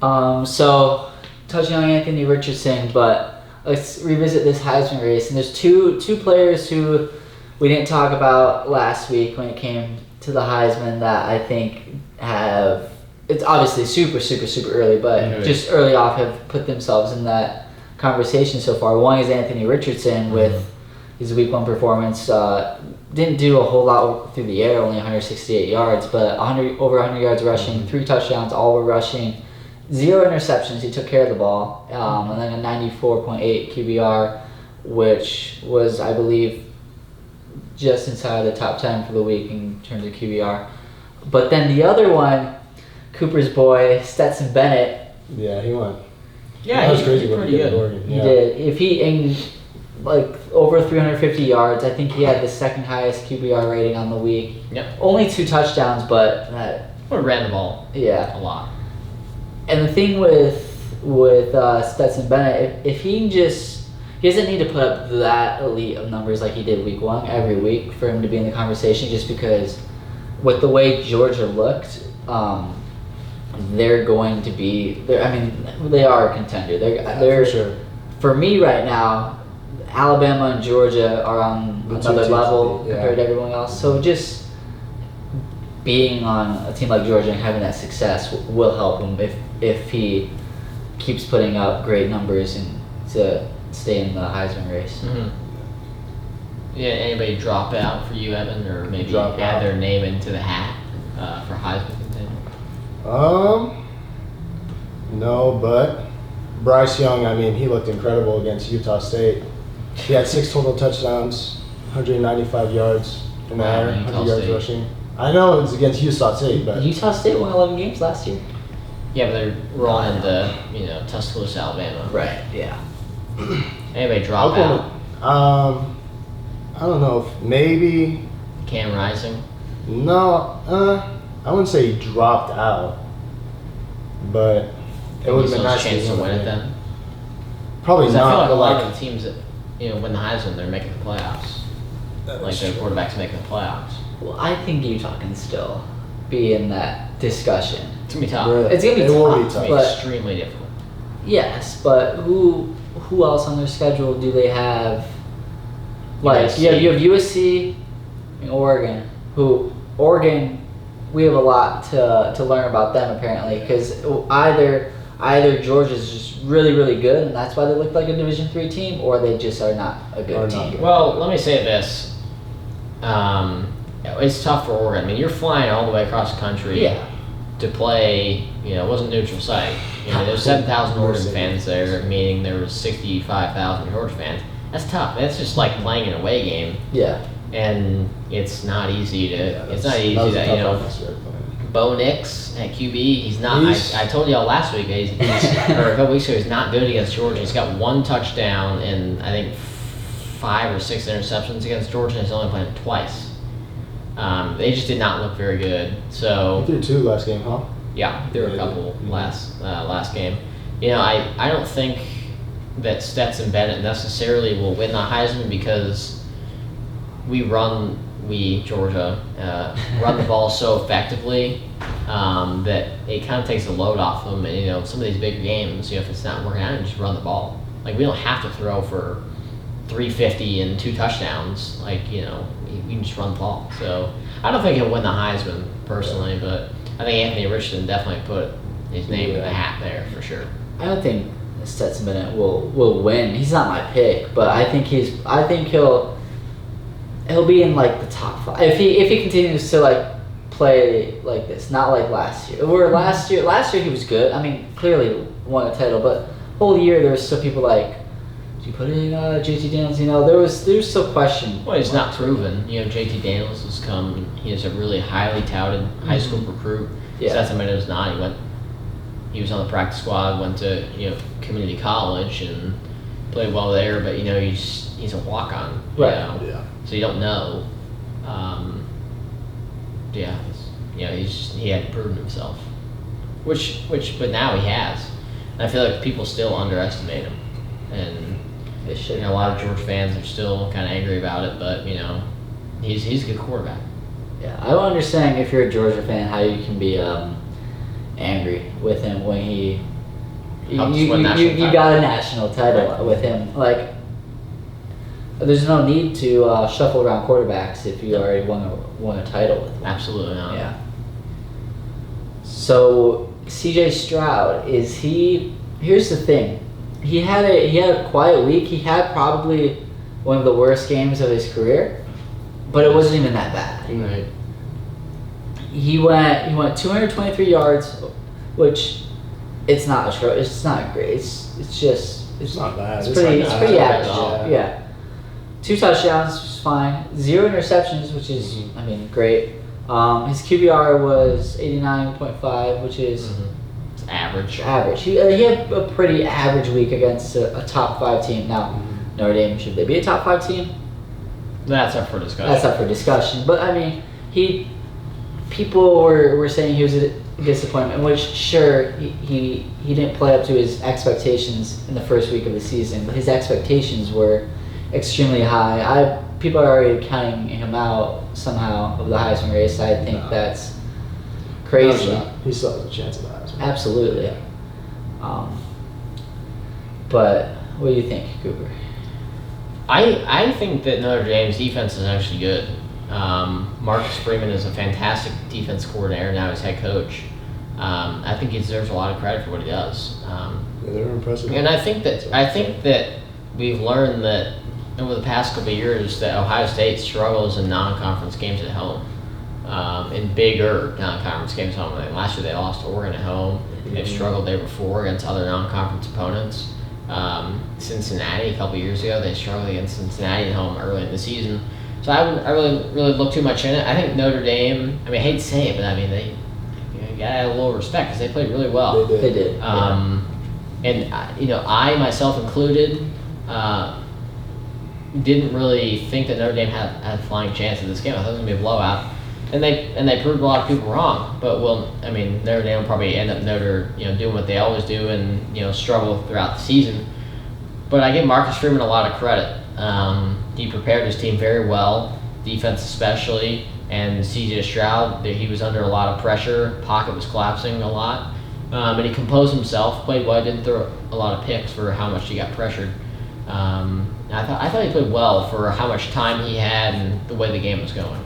So touching on Anthony Richardson, but let's revisit this Heisman race. And there's two players who we didn't talk about last week when it came to the Heisman that I think have. It's obviously super early, but just early off have put themselves in that conversation so far. One is Anthony Richardson with his week 1 performance. Didn't do a whole lot through the air, only 168 yards, but over 100 yards rushing, 3 touchdowns, all were rushing, 0 interceptions. He took care of the ball, and then a 94.8 QBR, which was, I believe, just inside the top 10 for the week in terms of QBR. But then the other one, Cooper's boy, Stetson Bennett. Yeah, he won. Yeah, that was he crazy. pretty good. Oregon. He did. If he over 350 yards, I think he had the second highest QBR rating on the week. Yep. Only 2 touchdowns, but or ran the ball. Yeah. A lot. And the thing with Stetson Bennett, if he doesn't need to put up that elite of numbers like he did week 1 every week for him to be in the conversation, just because with the way Georgia looked, they're going to be. They are a contender. They're for sure. For me right now, Alabama and Georgia are on another level compared to everyone else. So just being on a team like Georgia and having that success will help him if he keeps putting up great numbers and to stay in the Heisman race. Mm-hmm. Yeah, anybody drop out for you, Evan, or maybe Drop add out. their name into the hat for Heisman contender? No, but Bryce Young, he looked incredible against Utah State. He had 6 total touchdowns, 195 yards in the air, 100 yards rushing. I know it's against Utah State, but Utah State won 11 games last year. Yeah, but they're rolling into Tuscaloosa, Alabama. Right. Yeah. Anybody drop out? I don't know if maybe. Cam Rising. No, I wouldn't say he dropped out, but it would have been nice chance to win it then. Probably not. I feel like a but lot of the teams that win the Heisman, they're making the playoffs. Like their quarterback's making the playoffs. Well, I think Utah can still be in that discussion. It's gonna be tough. Really? It's gonna be It tough. will be It's tough. gonna be But extremely difficult. yes, but who else on their schedule do they have? Like USC. you have USC and Oregon. Oregon, we have a lot to learn about them apparently, because either Georgia's just really good and that's why they look like a Division III team, or they just are not a good team. Well, let me say this. It's tough for Oregon. You're flying all the way across the country to play. It wasn't neutral site. There's 7,000 Oregon fans there, meaning there was 65,000 Georgia fans. That's tough. That's just like playing an away game. Yeah. And it's not easy to. It's not easy Bo Nix at QB. He's not. I told y'all last week. He's or a couple weeks ago. He's not good against Georgia. He's got 1 touchdown and I think 5 or 6 interceptions against Georgia. And he's only played twice. They just did not look very good. So He threw 2 last game, huh? yeah, there were a couple last game. I don't think that Stetson Bennett necessarily will win the Heisman because Georgia run the ball so effectively that it kind of takes the load off them. And some of these bigger games, if it's not working out, just run the ball. Like we don't have to throw for 350 and 2 touchdowns. We can just run the ball. So I don't think he'll win the Heisman personally, but I think Anthony Richardson definitely put his name in the hat there for sure. I don't think Stetson Bennett will win. He's not my pick, but I think he'll be in like the top 5 if he continues to play like this, not like last year. Last year he was good. Clearly won a title, but whole year there was still people like, do you put in JT Daniels? There was still question. Well, he's not proven. JT Daniels has come. He is a really highly touted high school recruit. Yeah. Stetson Bennett was not. He was on the practice squad. Went to community college and played well there. But he's a walk on. Right. Yeah. So you don't know. He hadn't proven himself. But now he has. And I feel like people still underestimate him. And They should. a lot of Georgia fans are still kind of angry about it, but he's a good quarterback. Yeah, I don't understand if you're a Georgia fan how you can be angry with him when he Helped us you win national title. got a national title with him. Like, there's no need to shuffle around quarterbacks if you already won a title with them. Absolutely not. Yeah. So C.J. Stroud, here's the thing. He had a quiet week. He had probably one of the worst games of his career, but it wasn't even that bad. Right. He went 223 yards, which it's not great. It's not bad. It's pretty average. bad. Yeah. 2 touchdowns, which is fine. 0 interceptions, which is great. His QBR was 89.5, which is It's average. average. He had a pretty average week against a top 5 team. Now, Notre Dame, should they be a top 5 team? That's up for discussion. That's up for discussion. But I mean, people were saying he was a disappointment, which sure he didn't play up to his expectations in the first week of the season, but his expectations were extremely high. People are already counting him out somehow of the Heisman race. I think that's crazy. No, he still has a chance of the Heisman. Absolutely. But what do you think, Cooper? I think that Notre Dame's defense is actually good. Marcus Freeman is a fantastic defense coordinator, now he's head coach. I think he deserves a lot of credit for what he does. Yeah, they're impressive. And I think that we've learned that over the past couple of years that Ohio State struggles in non-conference games at home. In bigger non-conference games at home. Like last year they lost to Oregon at home. They've struggled there before against other non-conference opponents. Cincinnati a couple of years ago, they struggled against Cincinnati at home early in the season. So I really look too much in it. I think Notre Dame, I hate to say it, but they got to add a little respect because they played really well. They did. And I myself included, didn't really think that Notre Dame had a flying chance in this game. I thought it was gonna be a blowout, and they proved a lot of people wrong. But Notre Dame will probably end up doing what they always do and struggle throughout the season. But I give Marcus Freeman a lot of credit. He prepared his team very well, defense especially, and C.J. Stroud, he was under a lot of pressure. Pocket was collapsing a lot, and he composed himself, played well. Didn't throw a lot of picks for how much he got pressured. I thought he played well for how much time he had and the way the game was going.